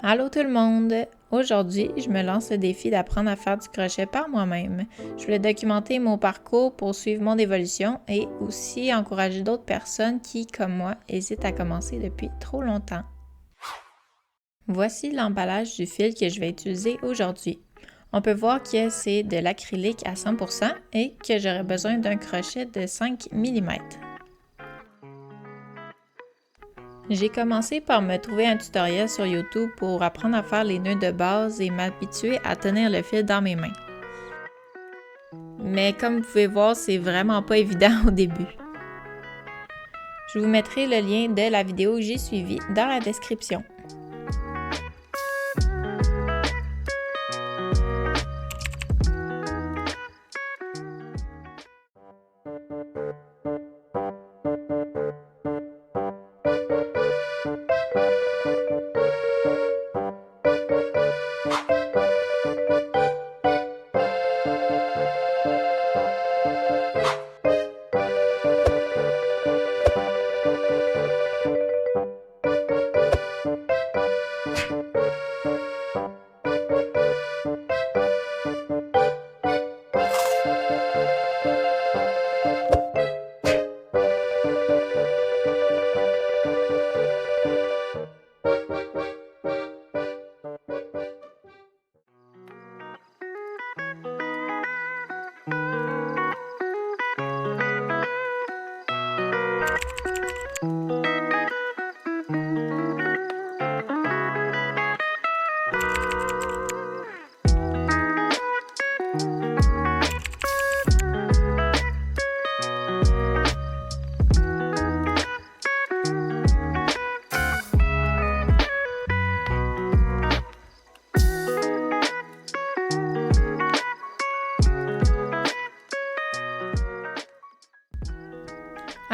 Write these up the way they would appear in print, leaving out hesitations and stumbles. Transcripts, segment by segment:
Allô tout le monde! Aujourd'hui, je me lance le défi d'apprendre à faire du crochet par moi-même. Je voulais documenter mon parcours pour suivre mon évolution et aussi encourager d'autres personnes qui, comme moi, hésitent à commencer depuis trop longtemps. Voici l'emballage du fil que je vais utiliser aujourd'hui. On peut voir que c'est de l'acrylique à 100% et que j'aurai besoin d'un crochet de 5 mm. J'ai commencé par me trouver un tutoriel sur YouTube pour apprendre à faire les nœuds de base et m'habituer à tenir le fil dans mes mains. Mais comme vous pouvez voir, c'est vraiment pas évident au début. Je vous mettrai le lien de la vidéo que j'ai suivie dans la description.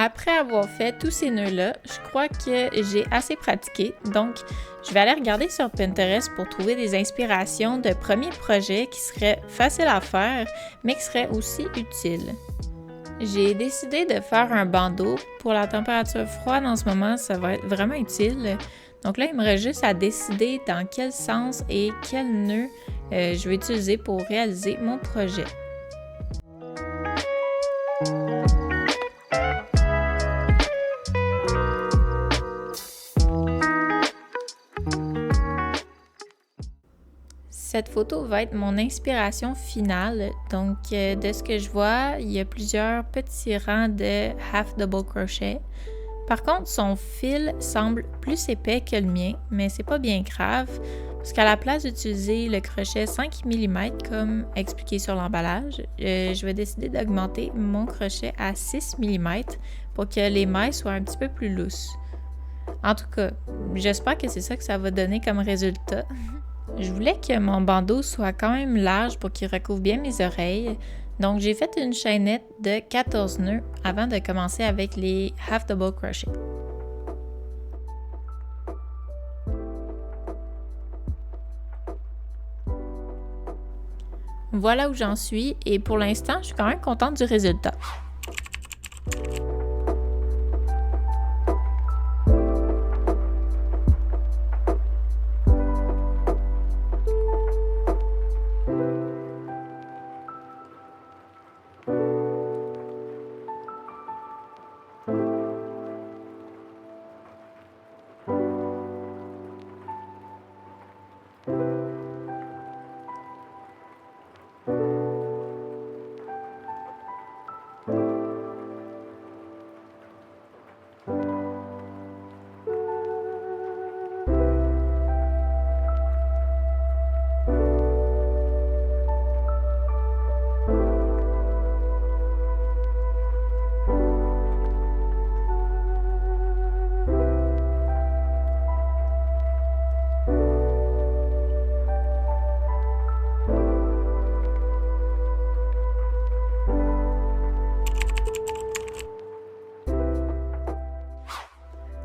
Après avoir fait tous ces nœuds-là, je crois que j'ai assez pratiqué, donc je vais aller regarder sur Pinterest pour trouver des inspirations de premiers projets qui seraient faciles à faire, mais qui seraient aussi utiles. J'ai décidé de faire un bandeau. Pour la température froide en ce moment, ça va être vraiment utile. Donc là, il me reste juste à décider dans quel sens et quel nœud je vais utiliser pour réaliser mon projet. Cette photo va être mon inspiration finale. Donc, de ce que je vois, il y a plusieurs petits rangs de half double crochet. Par contre, son fil semble plus épais que le mien, mais c'est pas bien grave, parce qu'à la place d'utiliser le crochet 5 mm comme expliqué sur l'emballage, je vais décider d'augmenter mon crochet à 6 mm pour que les mailles soient un petit peu plus lousses. En tout cas, j'espère que c'est ça que ça va donner comme résultat. Je voulais que mon bandeau soit quand même large pour qu'il recouvre bien mes oreilles, donc j'ai fait une chaînette de 14 nœuds avant de commencer avec les half double crochet. Voilà où j'en suis et pour l'instant, je suis quand même contente du résultat.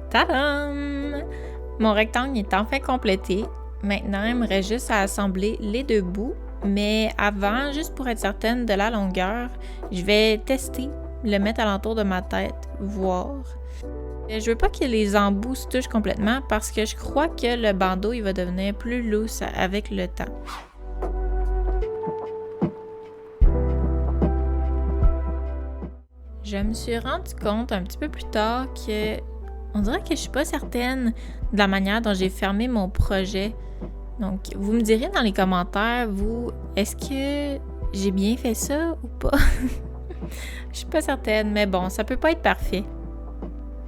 Tadam! Mon rectangle est enfin complété. Maintenant, il me reste juste à assembler les deux bouts. Mais avant, juste pour être certaine de la longueur, je vais tester, le mettre alentour de ma tête, voir. Je veux pas que les embouts se touchent complètement parce que je crois que le bandeau il va devenir plus loose avec le temps. Je me suis rendu compte un petit peu plus tard que on dirait que je suis pas certaine de la manière dont j'ai fermé mon projet. Donc, vous me direz dans les commentaires, vous, est-ce que j'ai bien fait ça ou pas? Je suis pas certaine, mais bon, ça peut pas être parfait.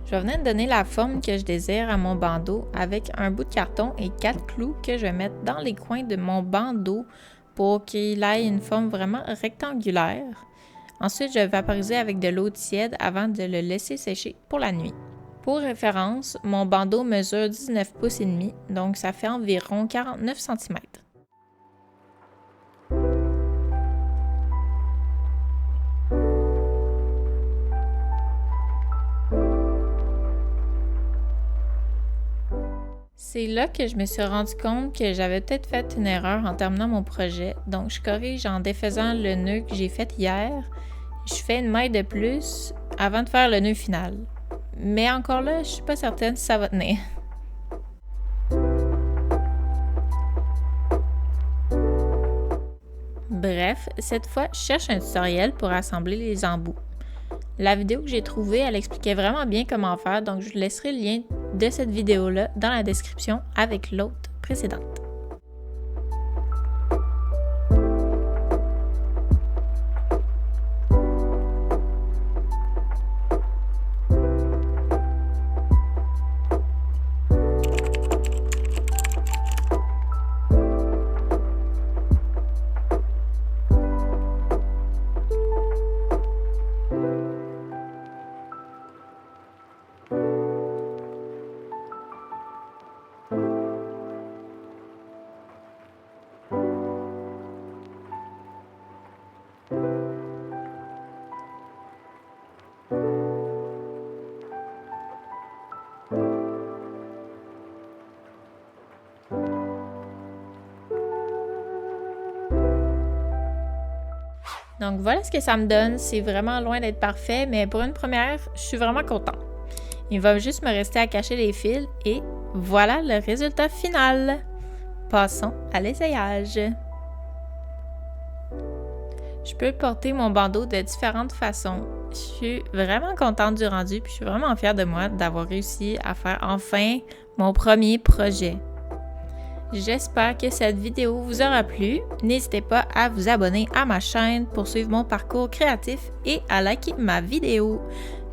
Je vais venir donner la forme que je désire à mon bandeau avec un bout de carton et 4 clous que je vais mettre dans les coins de mon bandeau pour qu'il ait une forme vraiment rectangulaire. Ensuite, je vais vaporiser avec de l'eau tiède avant de le laisser sécher pour la nuit. Pour référence, mon bandeau mesure 19 pouces et demi, donc ça fait environ 49 cm. C'est là que je me suis rendu compte que j'avais peut-être fait une erreur en terminant mon projet, donc je corrige en défaisant le nœud que j'ai fait hier. Je fais une maille de plus avant de faire le nœud final. Mais encore là, je suis pas certaine si ça va tenir. Bref, cette fois, je cherche un tutoriel pour assembler les embouts. La vidéo que j'ai trouvée, elle expliquait vraiment bien comment faire, donc je vous laisserai le lien de cette vidéo-là dans la description avec l'autre précédente. Donc voilà ce que ça me donne, c'est vraiment loin d'être parfait, mais pour une première, je suis vraiment contente. Il va juste me rester à cacher les fils et voilà le résultat final. Passons à l'essayage. Je peux porter mon bandeau de différentes façons. Je suis vraiment contente du rendu, puis je suis vraiment fière de moi d'avoir réussi à faire enfin mon premier projet. J'espère que cette vidéo vous aura plu. N'hésitez pas à vous abonner à ma chaîne pour suivre mon parcours créatif et à liker ma vidéo.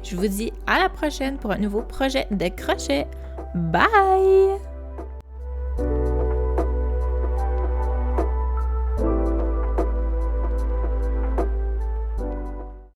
Je vous dis à la prochaine pour un nouveau projet de crochet. Bye!